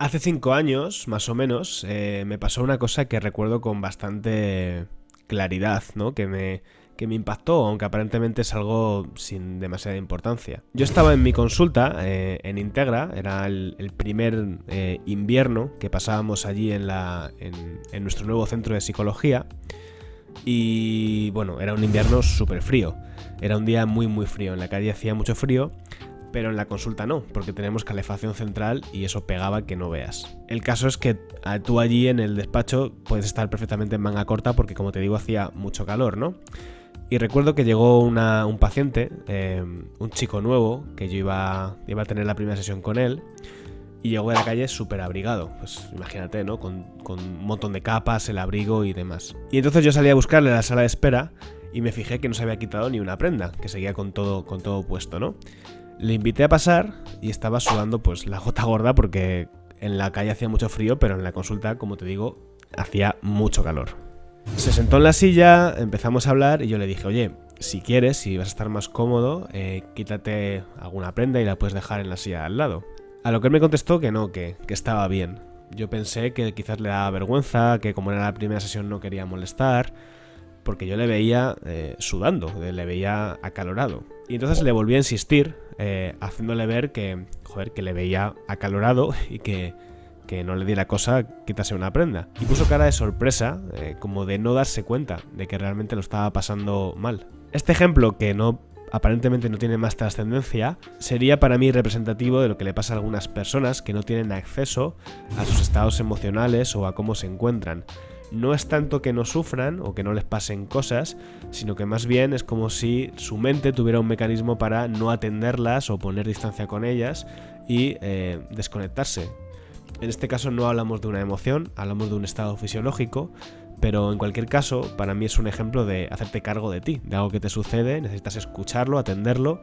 Hace 5 años, más o menos, me pasó una cosa que recuerdo con bastante claridad, ¿no? Que me impactó, aunque aparentemente es algo sin demasiada importancia. Yo estaba en mi consulta en Integra, era el primer invierno que pasábamos allí en nuestro nuevo centro de psicología. Y bueno, era un invierno súper frío. Era un día muy muy frío. En la calle hacía mucho frío, pero en la consulta no, porque tenemos calefacción central y eso pegaba que no veas. El caso es que tú allí en el despacho puedes estar perfectamente en manga corta porque, como te digo, hacía mucho calor, ¿no? Y recuerdo que llegó un paciente, un chico nuevo, que yo iba a tener la primera sesión con él, y llegó de la calle súper abrigado. Pues imagínate, ¿no? Con un montón de capas, el abrigo y demás. Y entonces yo salí a buscarle a la sala de espera y me fijé que no se había quitado ni una prenda, que seguía con todo puesto, ¿no? Le invité a pasar y estaba sudando pues la gota gorda porque en la calle hacía mucho frío, pero en la consulta, como te digo, hacía mucho calor. Se sentó en la silla, empezamos a hablar y yo le dije, oye, si quieres, si vas a estar más cómodo, quítate alguna prenda y la puedes dejar en la silla de al lado. A lo que él me contestó que no, que estaba bien. Yo pensé que quizás le daba vergüenza, que como era la primera sesión no quería molestar, porque yo le veía sudando, le veía acalorado. Y entonces le volví a insistir, haciéndole ver que le veía acalorado y que no le diera cosa quitarse una prenda. Y puso cara de sorpresa, como de no darse cuenta de que realmente lo estaba pasando mal. Este ejemplo, que aparentemente no tiene más trascendencia, sería para mí representativo de lo que le pasa a algunas personas que no tienen acceso a sus estados emocionales o a cómo se encuentran. No es tanto que no sufran o que no les pasen cosas, sino que más bien es como si su mente tuviera un mecanismo para no atenderlas o poner distancia con ellas y desconectarse. En este caso no hablamos de una emoción, hablamos de un estado fisiológico, pero en cualquier caso para mí es un ejemplo de hacerte cargo de ti, de algo que te sucede, necesitas escucharlo, atenderlo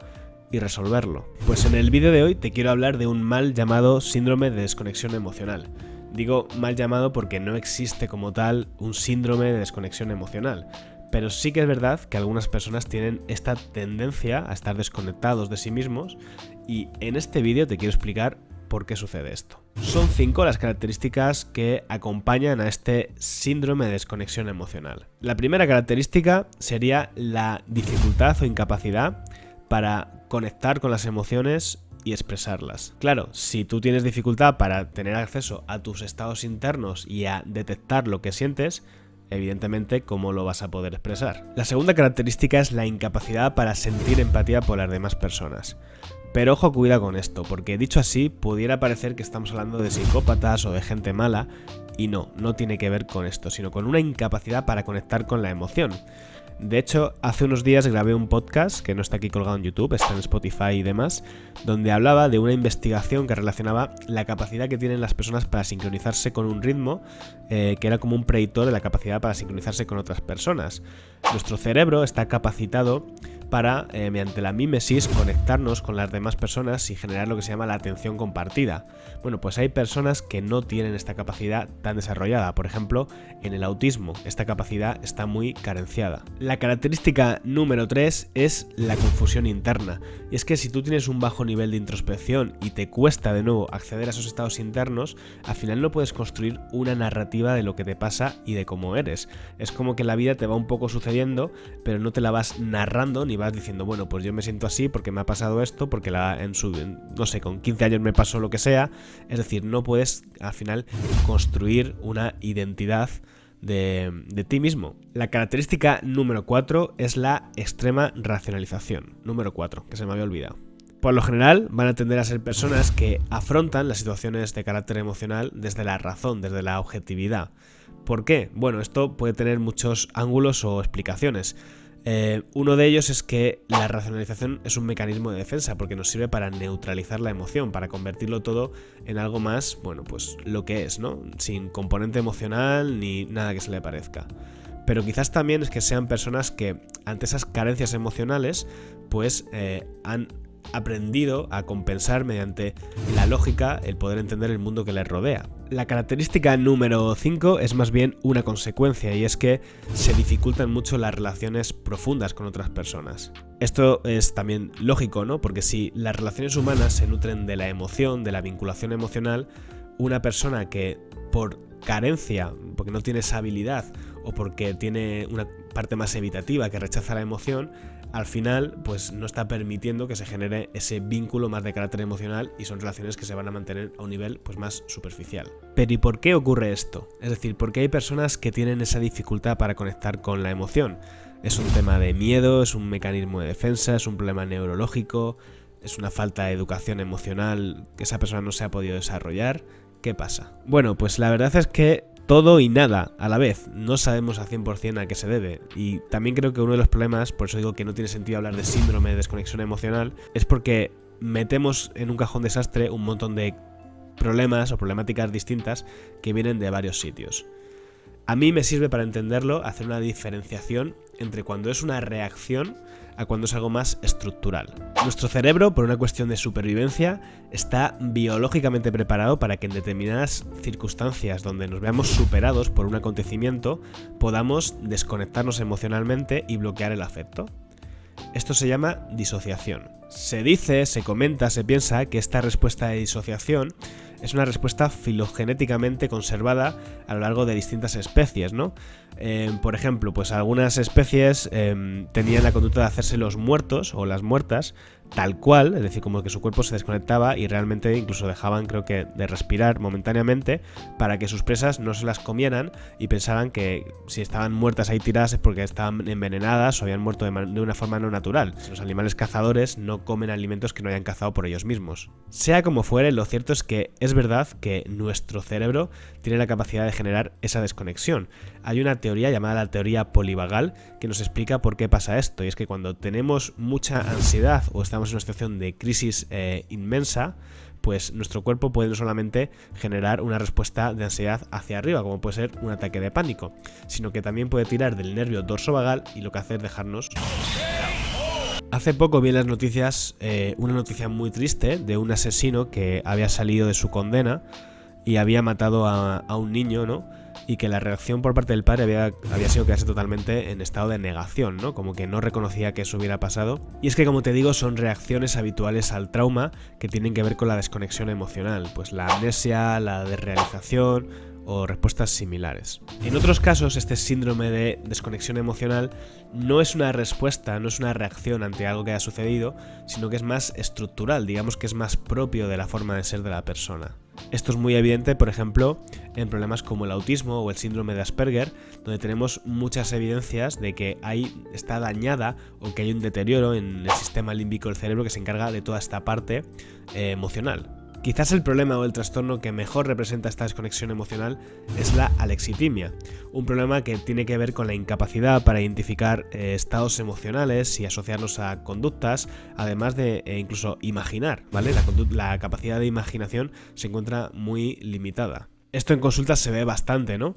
y resolverlo. Pues en el vídeo de hoy te quiero hablar de un mal llamado síndrome de desconexión emocional. Digo mal llamado porque no existe como tal un síndrome de desconexión emocional, pero sí que es verdad que algunas personas tienen esta tendencia a estar desconectados de sí mismos y en este vídeo te quiero explicar por qué sucede esto. Son 5 las características que acompañan a este síndrome de desconexión emocional. La primera característica sería la dificultad o incapacidad para conectar con las emociones y expresarlas. Claro, si tú tienes dificultad para tener acceso a tus estados internos y a detectar lo que sientes, evidentemente, ¿cómo lo vas a poder expresar? La segunda característica es la incapacidad para sentir empatía por las demás personas. Pero ojo, cuidado con esto, porque dicho así, pudiera parecer que estamos hablando de psicópatas o de gente mala, y no tiene que ver con esto, sino con una incapacidad para conectar con la emoción. De hecho, hace unos días grabé un podcast, que no está aquí colgado en YouTube, está en Spotify y demás, donde hablaba de una investigación que relacionaba la capacidad que tienen las personas para sincronizarse con un ritmo, que era como un predictor de la capacidad para sincronizarse con otras personas. Nuestro cerebro está capacitado para, mediante la mímesis, conectarnos con las demás personas y generar lo que se llama la atención compartida. Bueno, pues hay personas que no tienen esta capacidad tan desarrollada. Por ejemplo, en el autismo, esta capacidad está muy carenciada. La característica número 3 es la confusión interna. Y es que si tú tienes un bajo nivel de introspección y te cuesta de nuevo acceder a esos estados internos, al final no puedes construir una narrativa de lo que te pasa y de cómo eres. Es como que la vida te va un poco sucediendo, pero no te la vas narrando ni vas diciendo, bueno, pues yo me siento así porque me ha pasado esto, porque no sé, con 15 años me pasó lo que sea. Es decir, no puedes al final construir una identidad de ti mismo. La característica número 4 es la extrema racionalización. Número 4, que se me había olvidado. Por lo general van a tender a ser personas que afrontan las situaciones de carácter emocional desde la razón, desde la objetividad. ¿Por qué? Bueno, esto puede tener muchos ángulos o explicaciones. Uno de ellos es que la racionalización es un mecanismo de defensa porque nos sirve para neutralizar la emoción, para convertirlo todo en algo más, bueno, pues lo que es, ¿no? Sin componente emocional ni nada que se le parezca. Pero quizás también es que sean personas que ante esas carencias emocionales pues han aprendido a compensar mediante la lógica el poder entender el mundo que les rodea. La característica número 5 es más bien una consecuencia, y es que se dificultan mucho las relaciones profundas con otras personas. Esto es también lógico, ¿no? Porque si las relaciones humanas se nutren de la emoción, de la vinculación emocional, una persona que por carencia, porque no tiene esa habilidad o porque tiene una parte más evitativa que rechaza la emoción, al final pues no está permitiendo que se genere ese vínculo más de carácter emocional y son relaciones que se van a mantener a un nivel pues más superficial. Pero ¿y por qué ocurre esto? Es decir, ¿por qué hay personas que tienen esa dificultad para conectar con la emoción? ¿Es un tema de miedo? ¿Es un mecanismo de defensa? ¿Es un problema neurológico? ¿Es una falta de educación emocional que esa persona no se ha podido desarrollar? ¿Qué pasa? Bueno, pues la verdad es que todo y nada a la vez. No sabemos al 100% a qué se debe. Y también creo que uno de los problemas, por eso digo que no tiene sentido hablar de síndrome de desconexión emocional, es porque metemos en un cajón desastre un montón de problemas o problemáticas distintas que vienen de varios sitios. A mí me sirve para entenderlo hacer una diferenciación entre cuando es una reacción a cuando es algo más estructural. Nuestro cerebro, por una cuestión de supervivencia, está biológicamente preparado para que en determinadas circunstancias donde nos veamos superados por un acontecimiento, podamos desconectarnos emocionalmente y bloquear el afecto. Esto se llama disociación. Se dice, se comenta, se piensa que esta respuesta de disociación es una respuesta filogenéticamente conservada a lo largo de distintas especies, ¿no? Por ejemplo, pues algunas especies tenían la conducta de hacerse los muertos o las muertas tal cual, es decir, como que su cuerpo se desconectaba y realmente incluso dejaban, creo que, de respirar momentáneamente para que sus presas no se las comieran y pensaran que si estaban muertas ahí tiradas es porque estaban envenenadas o habían muerto de una forma no natural. Los animales cazadores no comen alimentos que no hayan cazado por ellos mismos. Sea como fuere, lo cierto es que es verdad que nuestro cerebro tiene la capacidad de generar esa desconexión. Hay una teoría llamada la teoría polivagal que nos explica por qué pasa esto, y es que cuando tenemos mucha ansiedad o estamos en una situación de crisis inmensa, pues nuestro cuerpo puede no solamente generar una respuesta de ansiedad hacia arriba, como puede ser un ataque de pánico, sino que también puede tirar del nervio dorsovagal y lo que hace es dejarnos... Hace poco vi en las noticias una noticia muy triste de un asesino que había salido de su condena y había matado a un niño, ¿no? Y que la reacción por parte del padre había sido quedarse totalmente en estado de negación, ¿no? Como que no reconocía que eso hubiera pasado. Y es que, como te digo, son reacciones habituales al trauma que tienen que ver con la desconexión emocional, pues la amnesia, la desrealización o respuestas similares. En otros casos, este síndrome de desconexión emocional no es una respuesta, no es una reacción ante algo que ha sucedido, sino que es más estructural, digamos que es más propio de la forma de ser de la persona. Esto es muy evidente, por ejemplo, en problemas como el autismo o el síndrome de Asperger, donde tenemos muchas evidencias de que está dañada o que hay un deterioro en el sistema límbico del cerebro que se encarga de toda esta parte emocional. Quizás el problema o el trastorno que mejor representa esta desconexión emocional es la alexitimia, un problema que tiene que ver con la incapacidad para identificar estados emocionales y asociarlos a conductas, además de incluso imaginar, ¿vale? La capacidad de imaginación se encuentra muy limitada. Esto en consultas se ve bastante, ¿no?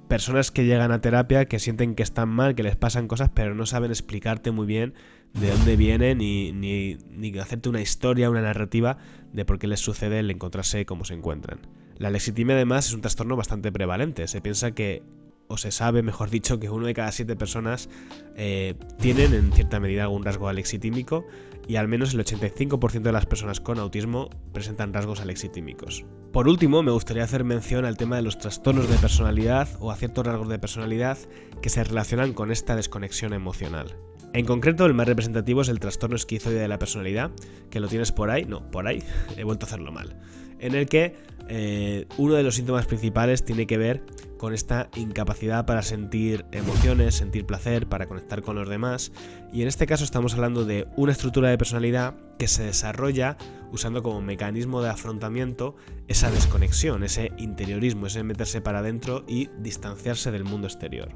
Personas que llegan a terapia que sienten que están mal, que les pasan cosas, pero no saben explicarte muy bien de dónde vienen ni hacerte una historia, una narrativa de por qué les sucede el encontrarse como se encuentran. La alexitimia además es un trastorno bastante prevalente. Se piensa que, o se sabe, mejor dicho, que 1 de cada 7 personas tienen en cierta medida algún rasgo alexitímico y al menos el 85% de las personas con autismo presentan rasgos alexitímicos. Por último, me gustaría hacer mención al tema de los trastornos de personalidad o a ciertos rasgos de personalidad que se relacionan con esta desconexión emocional. En concreto, el más representativo es el trastorno esquizoide de la personalidad, que lo tienes por ahí, he vuelto a hacerlo mal, en el que uno de los síntomas principales tiene que ver con esta incapacidad para sentir emociones, sentir placer, para conectar con los demás, y en este caso estamos hablando de una estructura de personalidad que se desarrolla usando como mecanismo de afrontamiento esa desconexión, ese interiorismo, ese meterse para adentro y distanciarse del mundo exterior.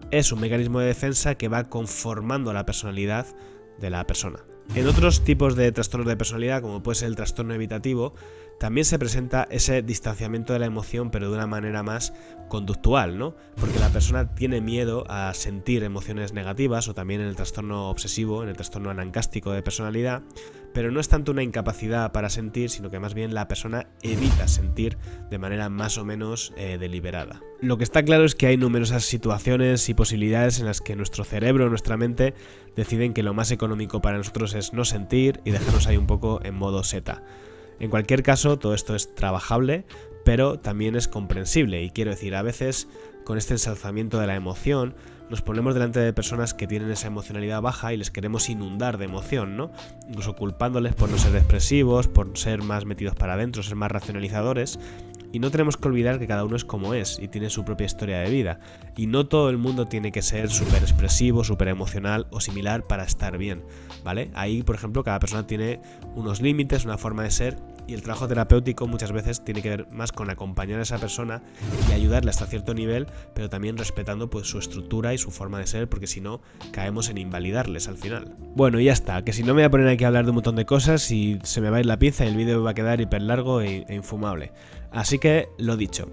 Es un mecanismo de defensa que va conformando la personalidad de la persona. En otros tipos de trastornos de personalidad, como puede ser el trastorno evitativo, también se presenta ese distanciamiento de la emoción, pero de una manera más conductual, ¿no? Porque la persona tiene miedo a sentir emociones negativas, o también en el trastorno obsesivo, en el trastorno anancástico de personalidad, pero no es tanto una incapacidad para sentir, sino que más bien la persona evita sentir de manera más o menos deliberada. Lo que está claro es que hay numerosas situaciones y posibilidades en las que nuestro cerebro, nuestra mente, deciden que lo más económico para nosotros es no sentir y dejarnos ahí un poco en modo seta. En cualquier caso, todo esto es trabajable, pero también es comprensible. Y quiero decir, a veces con este ensalzamiento de la emoción nos ponemos delante de personas que tienen esa emocionalidad baja y les queremos inundar de emoción, ¿no? Incluso culpándoles por no ser expresivos, por ser más metidos para adentro, ser más racionalizadores. Y no tenemos que olvidar que cada uno es como es y tiene su propia historia de vida. Y no todo el mundo tiene que ser súper expresivo, súper emocional o similar para estar bien, ¿vale? Ahí, por ejemplo, cada persona tiene unos límites, una forma de ser, y el trabajo terapéutico muchas veces tiene que ver más con acompañar a esa persona y ayudarle hasta cierto nivel, pero también respetando pues su estructura y su forma de ser, porque si no, caemos en invalidarles al final. Bueno, y ya está, que si no me voy a poner aquí a hablar de un montón de cosas y se me va a ir la pinza y el vídeo va a quedar hiper largo e infumable. Así que, lo dicho,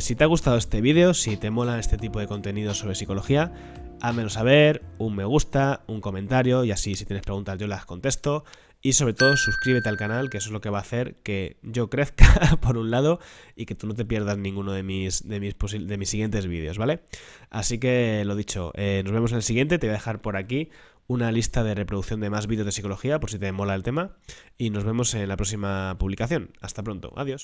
si te ha gustado este vídeo, si te mola este tipo de contenido sobre psicología, házmelo saber, un me gusta, un comentario, y así si tienes preguntas yo las contesto. Y sobre todo suscríbete al canal, que eso es lo que va a hacer que yo crezca por un lado y que tú no te pierdas ninguno de mis siguientes vídeos, ¿vale? Así que lo dicho, nos vemos en el siguiente, te voy a dejar por aquí una lista de reproducción de más vídeos de psicología por si te mola el tema y nos vemos en la próxima publicación. Hasta pronto, adiós.